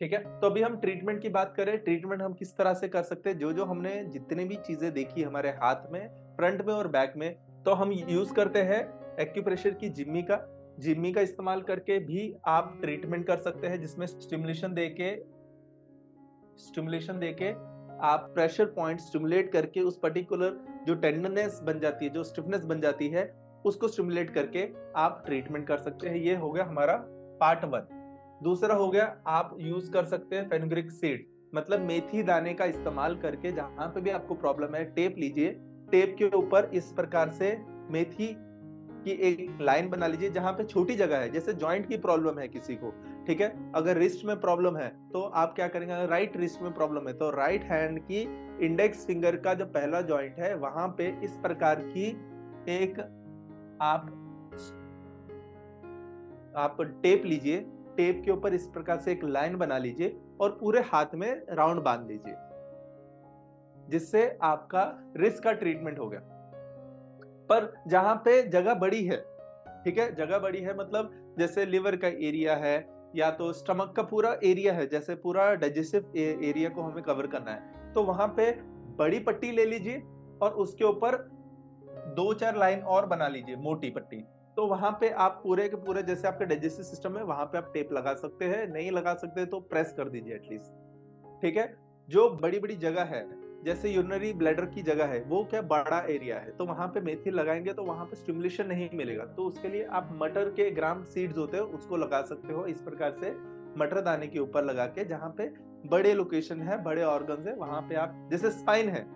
ठीक है। तो अभी हम ट्रीटमेंट की बात करें, ट्रीटमेंट हम किस तरह से कर सकते हैं, जो जो हमने जितने भी चीजें देखी हमारे हाथ में, फ्रंट में और बैक में, तो हम यूज करते हैं एक्यूप्रेशर की जिम्मी का इस्तेमाल करके भी आप ट्रीटमेंट कर सकते हैं, जिसमें स्टिमुलेशन देके आप प्रेशर पॉइंट स्टिमुलेट करके उस पर्टिकुलर जो टेंडरनेस बन जाती है, जो स्टिफनेस बन जाती है, उसको स्टिमुलेट करके आप ट्रीटमेंट कर सकते हैं। ये हो गया हमारा पार्ट वन। दूसरा हो गया, आप यूज कर सकते हैं फेनुग्रीक सीड, मतलब मेथी दाने का इस्तेमाल करके जहां पे भी आपको प्रॉब्लम है, टेप लीजिए, टेप के ऊपर इस प्रकार से मेथी की एक लाइन बना लीजिए। जहां पे छोटी जगह है, जैसे जॉइंट की प्रॉब्लम है किसी को, ठीक है, अगर रिस्ट में प्रॉब्लम है तो आप क्या करेंगे, अगर राइट रिस्ट में प्रॉब्लम है तो राइट हैंड की इंडेक्स फिंगर का जो पहला जॉइंट है वहां पे इस प्रकार की एक आप आप टेप लीजिए, टेप के ऊपर इस प्रकार से एक लाइन बना लीजिए और पूरे हाथ में राउंड बांध लीजिए, जिससे आपका रिस्ट का ट्रीटमेंट हो गया। पर जहां पे जगह बड़ी है, ठीक है, जगह बड़ी है मतलब जैसे लिवर का एरिया है या तो स्टमक का पूरा एरिया है, जैसे पूरा डाइजेस्टिव एरिया को हमें कवर करना है, तो वहां पे बड़ी पट्टी ले लीजिए और उसके ऊपर दो चार लाइन और बना लीजिए, मोटी पट्टी। तो वहां पे आप पूरे के पूरे, जैसे आपका डाइजेस्टिव सिस्टम है, वहां पे आप टेप लगा सकते हैं, नहीं लगा सकते तो प्रेस कर दीजिए एटलीस्ट। ठीक है। जो बड़ी बड़ी जगह है, जैसे यूरिनरी ब्लैडर की जगह है, वो क्या बड़ा एरिया है, तो वहां पे मेथी लगाएंगे तो वहां पे स्टिमुलेशन नहीं मिलेगा, तो उसके लिए आप मटर के ग्राम सीड्स होते हैं उसको लगा सकते हो इस प्रकार से, मटर दाने के ऊपर लगा के, जहां पे बड़े लोकेशन है, बड़े ऑर्गन्स है, वहां पे आप, जैसे स्पाइन है,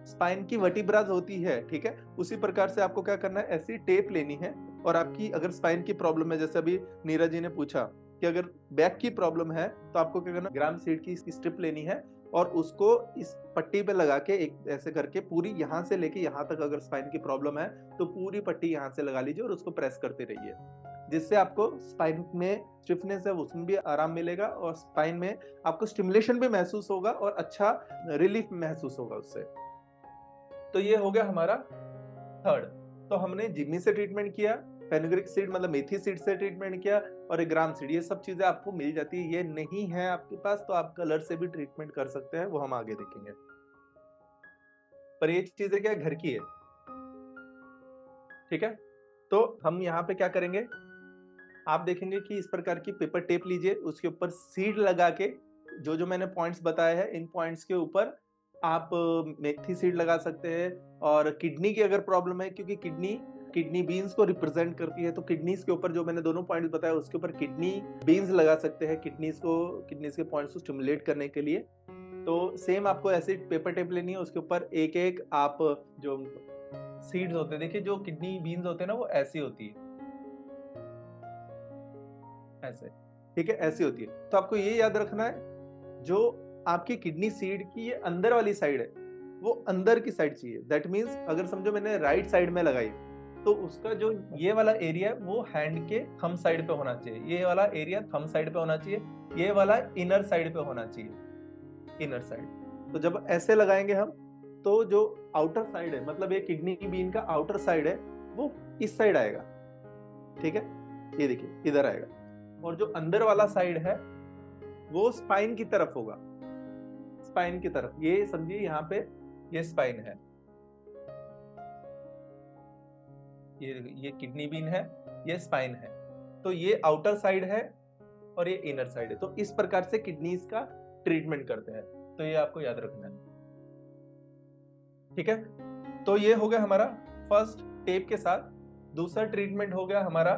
स्पाइन की वर्टिब्रास होती है, ठीक है, उसी प्रकार से आपको क्या करना है, ऐसी टेप लेनी है। और आपकी अगर स्पाइन की प्रॉब्लम है, जैसे अभी नीरज जी ने पूछा कि अगर बैक की प्रॉब्लम है, तो आपको क्या करना, ग्राम सीड की स्ट्रिप लेनी है और उसको इस पट्टी पे लगा के एक ऐसे करके पूरी यहां से लेके यहां तक, अगर स्पाइन की प्रॉब्लम है तो पूरी पट्टी यहां से लगा लीजिए और उसको प्रेस करते रहिए, जिससे आपको स्पाइन में स्टिफनेस है उसमें भी आराम मिलेगा और स्पाइन में आपको स्टिमुलेशन भी महसूस होगा और अच्छा रिलीफ महसूस होगा उससे। तो ये हो गया हमारा थर्ड। तो हमने जिम्मी से ट्रीटमेंट किया, फेनुग्रीक सीड मतलब मेथी सीड से ट्रीटमेंट किया, और एक ग्राम सीड, ये सब चीजें आपको मिल जाती है। ये नहीं है आपके पास तो आप कलर से भी ट्रीटमेंट कर सकते हैं, वो हम आगे देखेंगे। पर ये चीजें क्या घर की है, ठीक है। तो हम यहाँ पे क्या करेंगे, आप देखेंगे कि इस प्रकार की पेपर टेप लीजिए, उसके ऊपर सीड लगा के, जो जो मैंने पॉइंट्स बताए हैं इन पॉइंट्स के ऊपर आप मेथी सीड लगा सकते हैं। और किडनी की अगर प्रॉब्लम है, क्योंकि किडनी किडनी बीन्स को रिप्रेजेंट करती है, तो किडनीज के ऊपर जो मैंने दोनों पॉइंट्स बताए उसके ऊपर किडनी बीन्स लगा सकते हैं, किडनीज के पॉइंट्स को स्टिमुलेट करने के लिए। तो सेम आपको ऐसे पेपर टेप लेनी है, उसके ऊपर एक एक आप जो सीड्स होते हैं, देखिए जो किडनी बीन्स होते हैं ना, वो ऐसी होती है, ऐसे, ठीक है, ऐसी होती है। तो आपको ये याद रखना है, जो आपकी किडनी सीड की ये अंदर वाली साइड है, वो अंदर की साइड चाहिए। दैट मीन्स अगर समझो मैंने राइट साइड में लगाई, तो उसका जो ये वाला एरिया है वो हैंड के थंब साइड पे होना चाहिए, ये वाला एरिया थंब साइड पे होना चाहिए, ये वाला इनर साइड पे होना चाहिए, इनर साइड। तो जब ऐसे लगाएंगे हम, तो जो आउटर साइड है, मतलब ये किडनी बीन का आउटर साइड है, वो इस साइड आएगा, ठीक है, ये देखिए इधर आएगा। और जो अंदर वाला साइड है वो स्पाइन की तरफ होगा, स्पाइन की तरफ, ये समझिए यहाँ पे ये स्पाइन है, ये किडनी बीन है, ये स्पाइन है, तो ये आउटर साइड है और ये इनर साइड है। तो इस प्रकार से किडनीज का ट्रीटमेंट करते हैं, तो ये आपको याद रखना है, ठीक है। तो ये हो गया हमारा फर्स्ट टेप के साथ। दूसरा ट्रीटमेंट हो गया हमारा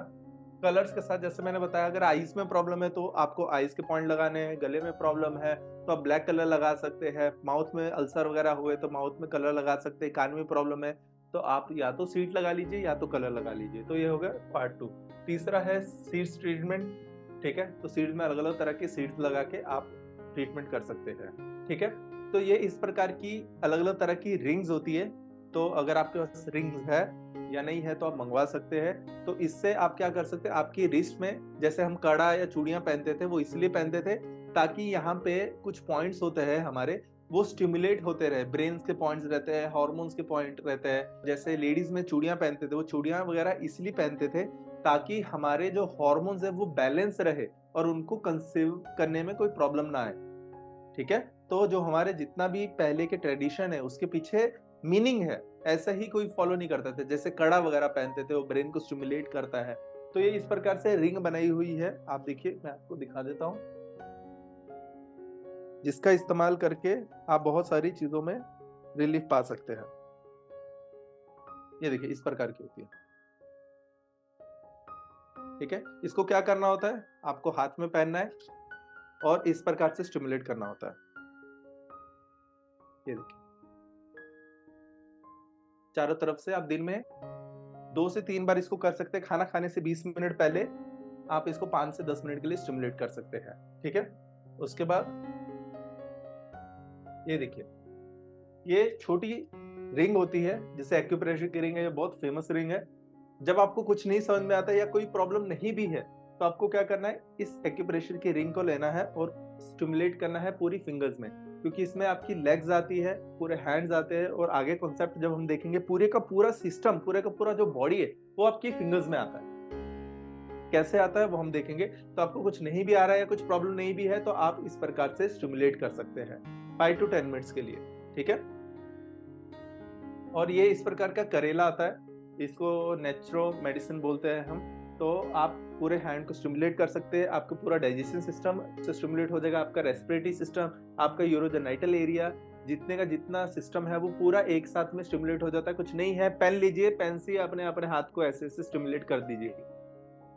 कलर्स के साथ। जैसे मैंने बताया, अगर आईज में प्रॉब्लम है तो आपको आईज के पॉइंट लगाने हैं, गले में प्रॉब्लम है तो आप ब्लैक कलर लगा सकते हैं, माउथ में अल्सर वगैरह हुए तो माउथ में कलर लगा सकते हैं, कान में प्रॉब्लम है तो आप या तो सीट लगा लीजिए या तो कलर लगा लीजिए। तो ये हो गया पार्ट टू। तीसरा है सीड्स ट्रीटमेंट, ठीक है, तो सीड्स में अलग अलग तरह के सीड्स लगा के आप ट्रीटमेंट कर सकते हैं, ठीक है। तो ये इस प्रकार की अलग अलग तरह की रिंग्स होती है, तो अगर आपके पास रिंग्स है या नहीं है तो आप मंगवा सकते हैं। तो इससे आप क्या कर सकते हैं, आपकी रिस्ट में जैसे हम कड़ा या चूड़ियां पहनते थे, वो इसलिए पहनते थे ताकि यहाँ पे कुछ पॉइंट्स होते हैं हमारे, वो स्टिमुलेट होते रहे, ब्रेन के पॉइंट्स रहते हैं, हॉर्मोन्स के पॉइंट रहते हैं। जैसे लेडीज में चूड़ियां पहनते थे, वो चूड़ियां वगैरह इसलिए पहनते थे ताकि हमारे जो हॉर्मोन्स है वो बैलेंस रहे और उनको कंसीव करने में कोई प्रॉब्लम ना आए। ठीक है, तो जो हमारे जितना भी पहले के ट्रेडिशन है उसके पीछे मीनिंग है, ऐसा ही कोई फॉलो नहीं करता था। जैसे कड़ा वगैरह पहनते थे, वो ब्रेन को स्टिमुलेट करता है। तो ये इस प्रकार से रिंग बनाई हुई है, आप देखिए, मैं आपको दिखा देता हूँ, जिसका इस्तेमाल करके आप बहुत सारी चीजों में रिलीफ पा सकते हैं। ये देखिए इस प्रकार की होती है। ठीक है, इसको क्या करना होता है, आपको हाथ में पहनना है और इस प्रकार से स्टिमुलेट करना होता है। ये देखिए, चारों तरफ से आप दिन में 2 से 3 बार इसको कर सकते हैं। खाना खाने से 20 मिनट पहले आप इसको 5 से 10 मिनट के लिए स्टिमुलेट कर सकते हैं। ठीक है, उसके बाद ये देखिए, ये छोटी रिंग होती है, जैसे एक्यूप्रेशर की रिंग है, ये बहुत फेमस रिंग है। जब आपको कुछ नहीं समझ में आता या कोई प्रॉब्लम नहीं भी है, तो आपको क्या करना है, इस एक्यूप्रेशर की रिंग को लेना है और स्टिमुलेट करना है पूरी फिंगर्स में, क्योंकि इसमें आपकी लेग्स आती है, पूरे हैंड्स आते हैं, और आगे कॉन्सेप्ट जब हम देखेंगे, पूरे का पूरा सिस्टम, पूरे का पूरा जो बॉडी है वो आपकी फिंगर्स में आता है। कैसे आता है वो हम देखेंगे। तो आपको कुछ नहीं भी आ रहा है या कुछ प्रॉब्लम नहीं भी है, तो आप इस प्रकार से स्टिमुलेट कर सकते हैं 5 to 10 मिनट्स के लिए। ठीक है, और ये इस प्रकार का करेला आता है, इसको नेचुरो मेडिसिन बोलते हैं हम। तो आप पूरे हैंड को स्टिमुलेट कर सकते हैं, आपका पूरा डाइजेशन सिस्टम से स्टिमुलेट हो जाएगा, आपका रेस्पिरेटरी सिस्टम, आपका यूरोजेनाइटल एरिया, जितने का जितना सिस्टम है वो पूरा एक साथ में स्टिमुलेट हो जाता है। कुछ नहीं है, पेन लीजिए, पेन से अपने अपने हाथ को ऐसे ऐसे स्टिमुलेट कर दीजिए।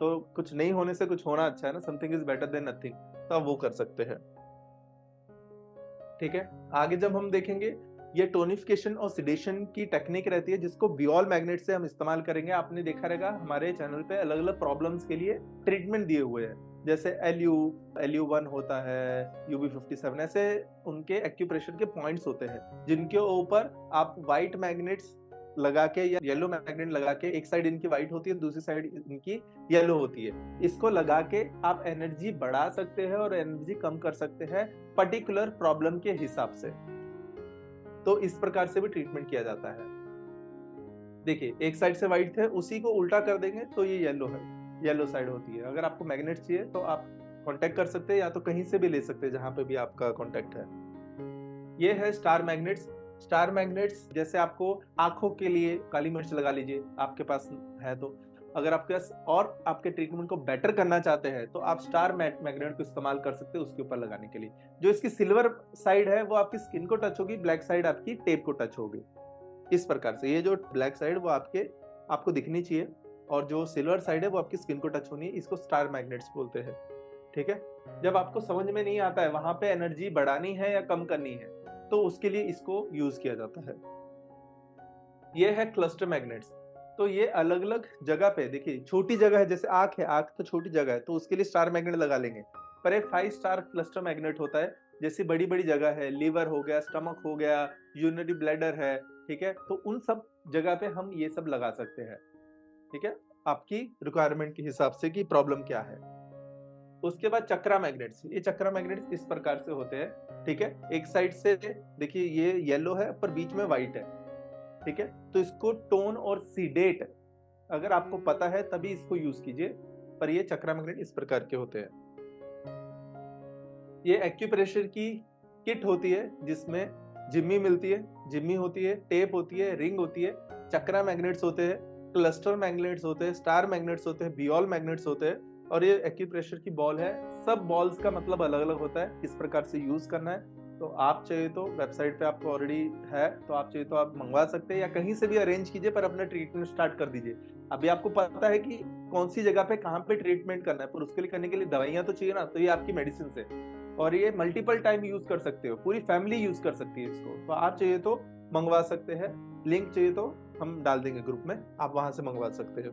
तो कुछ नहीं होने से कुछ होना अच्छा है ना, something is better than nothing, तो आप वो कर सकते हैं। ठीक है, आगे जब हम देखेंगे, ये टोनिफिकेशन और सिडेशन की टेक्निक रहती है, जिसको बियोल मैग्नेट से हम इस्तेमाल करेंगे। आपने देखा रहेगा हमारे चैनल पे अलग अलग प्रॉब्लम्स के लिए ट्रीटमेंट दिए हुए हैं, जैसे LU1 होता है, UB57, ऐसे उनके एक्यूप्रेशर के पॉइंट्स होते हैं, जिनके ऊपर आप व्हाइट मैग्नेट्स लगा के या येलो मैग्नेट लगा के, एक साइड इनकी व्हाइट होती है, दूसरी साइड इनकी येलो होती है, इसको लगा के आप एनर्जी बढ़ा सकते हैं और एनर्जी कम कर सकते हैं पर्टिकुलर प्रॉब्लम के हिसाब से। तो इस प्रकार से भी ट्रीटमेंट किया जाता है। देखिए, एक साइड से व्हाइट थे, उसी को उल्टा कर देंगे तो ये येलो है, येलो साइड होती है। अगर आपको मैग्नेट चाहिए तो आप कांटेक्ट कर सकते हैं, या तो कहीं से भी ले सकते हैं जहां पे भी आपका कांटेक्ट है। ये है स्टार मैग्नेट्स। स्टार मैग्नेट्स जैसे आपको आंखों के लिए काली मिर्च लगा लीजिए, आपके पास है तो। अगर आपके पास और आपके ट्रीटमेंट को बेटर करना चाहते हैं, तो आप स्टार मैग्नेट को इस्तेमाल कर सकते हैं उसके ऊपर लगाने के लिए। जो इसकी सिल्वर साइड है वो आपकी स्किन को टच होगी, ब्लैक साइड आपकी टेप को टच होगी। इस प्रकार से ये जो ब्लैक साइड वो आपको दिखनी चाहिए, और जो सिल्वर साइड है वो आपकी स्किन को टच होनी है। इसको स्टार मैग्नेट्स बोलते हैं। ठीक है, जब आपको समझ में नहीं आता है वहां पे एनर्जी बढ़ानी है या कम करनी है, तो उसके लिए इसको यूज किया जाता है। ये है क्लस्टर मैग्नेट्स। तो ये अलग अलग जगह पे, देखिए छोटी जगह है, जैसे आंख है, आंख तो छोटी जगह है, तो उसके लिए स्टार मैग्नेट लगा लेंगे। पर एक 5 स्टार क्लस्टर मैग्नेट होता है, जैसे बड़ी बड़ी जगह है, लीवर हो गया, स्टमक हो गया, यूरिनरी ब्लैडर है, ठीक है, तो उन सब जगह पे हम ये सब लगा सकते हैं। ठीक है, आपकी रिक्वायरमेंट के हिसाब से कि प्रॉब्लम क्या है। उसके बाद चक्रा मैग्नेट्स, ये चक्रा मैग्नेट्स इस प्रकार से होते हैं। ठीक है, एक साइड से देखिए ये येलो है पर बीच में व्हाइट है। ठीक है, तो इसको टोन और सीडेट अगर आपको पता है तभी इसको यूज कीजिए, पर ये चक्रा मैग्नेट इस प्रकार के होते हैं। ये एक्यूप्रेशर की किट होती है, जिसमें जिम्मी मिलती है, जिम्मी होती है, टेप होती है, रिंग होती है, चक्रा मैग्नेट्स होते हैं, क्लस्टर मैग्नेट्स होते हैं, स्टार मैग्नेट्स होते हैं, बियोल मैग्नेट्स होते हैं, और ये एक्यूप्रेशर की बॉल है। सब बॉल्स का मतलब अलग अलग होता है, किस प्रकार से यूज करना है। तो आप चाहिए तो वेबसाइट पे आपको ऑलरेडी है, तो आप चाहिए तो आप मंगवा सकते हैं, या कहीं से भी अरेंज कीजिए, पर अपना ट्रीटमेंट स्टार्ट कर दीजिए। अभी आपको पता है कि कौन सी जगह पे कहाँ पे ट्रीटमेंट करना है, पर उसके लिए करने के लिए दवाइयां तो चाहिए ना, तो ये आपकी मेडिसिन है, और ये मल्टीपल टाइम यूज कर सकते हो, पूरी फैमिली यूज कर सकती है इसको। तो आप चाहिए तो मंगवा सकते हैं, लिंक चाहिए तो हम डाल देंगे ग्रुप में, आप वहां से मंगवा सकते हो।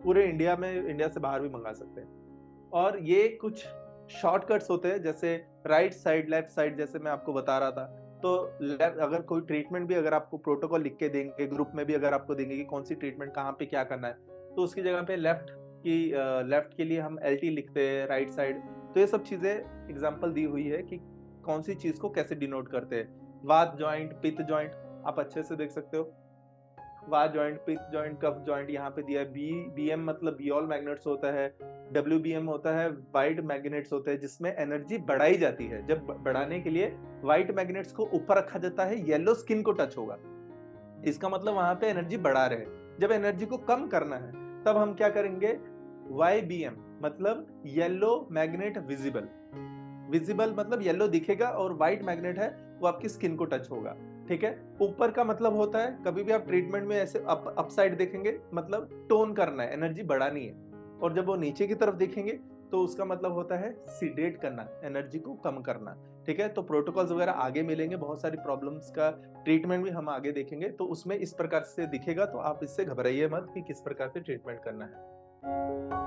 पूरे इंडिया में, इंडिया से बाहर भी मंगा सकते हैं। और ये कुछ शॉर्टकट्स होते हैं, जैसे राइट साइड, लेफ्ट साइड, जैसे मैं आपको बता रहा था। तो अगर कोई ट्रीटमेंट भी अगर आपको प्रोटोकॉल लिख के देंगे, ग्रुप में भी अगर आपको देंगे कि कौन सी ट्रीटमेंट कहाँ पे क्या करना है, तो उसकी जगह पे लेफ्ट के लिए हम LT लिखते हैं, राइट साइड। तो ये सब चीजें एग्जाम्पल दी हुई है कि कौन सी चीज को कैसे डिनोट करते हैं। वात ज्वाइंट, पित्त ज्वाइंट आप अच्छे से देख सकते हो। वा जॉइंट, पिथ जॉइंट, कफ जॉइंट यहाँ पे दिया है। बीएम मतलब बियोल मैग्नेट्स होता है। डब्ल्यूबीएम होता है वाइट मैग्नेट्स होते हैं, जिसमें एनर्जी बढ़ाई जाती है। जब बढ़ाने के लिए व्हाइट मैग्नेट्स को ऊपर रखा जाता है, येलो स्किन को टच होगा, इसका मतलब वहां पे एनर्जी बढ़ा रहे। जब एनर्जी को कम करना है तब हम क्या करेंगे, YBM मतलब येलो मैग्नेट विजिबल। विजिबल मतलब येलो दिखेगा और व्हाइट मैग्नेट है वो आपकी स्किन को टच होगा। ठीक है, ऊपर का मतलब होता है, कभी भी आप ट्रीटमेंट में ऐसे अप साइड देखेंगे मतलब टोन करना है, एनर्जी बढ़ानी है। और जब वो नीचे की तरफ देखेंगे तो उसका मतलब होता है सीडेट करना, एनर्जी को कम करना। ठीक है, तो प्रोटोकॉल्स वगैरह आगे मिलेंगे, बहुत सारी प्रॉब्लम्स का ट्रीटमेंट भी हम आगे देखेंगे, तो उसमें इस प्रकार से दिखेगा, तो आप इससे घबराइए मत कि किस प्रकार से ट्रीटमेंट करना है।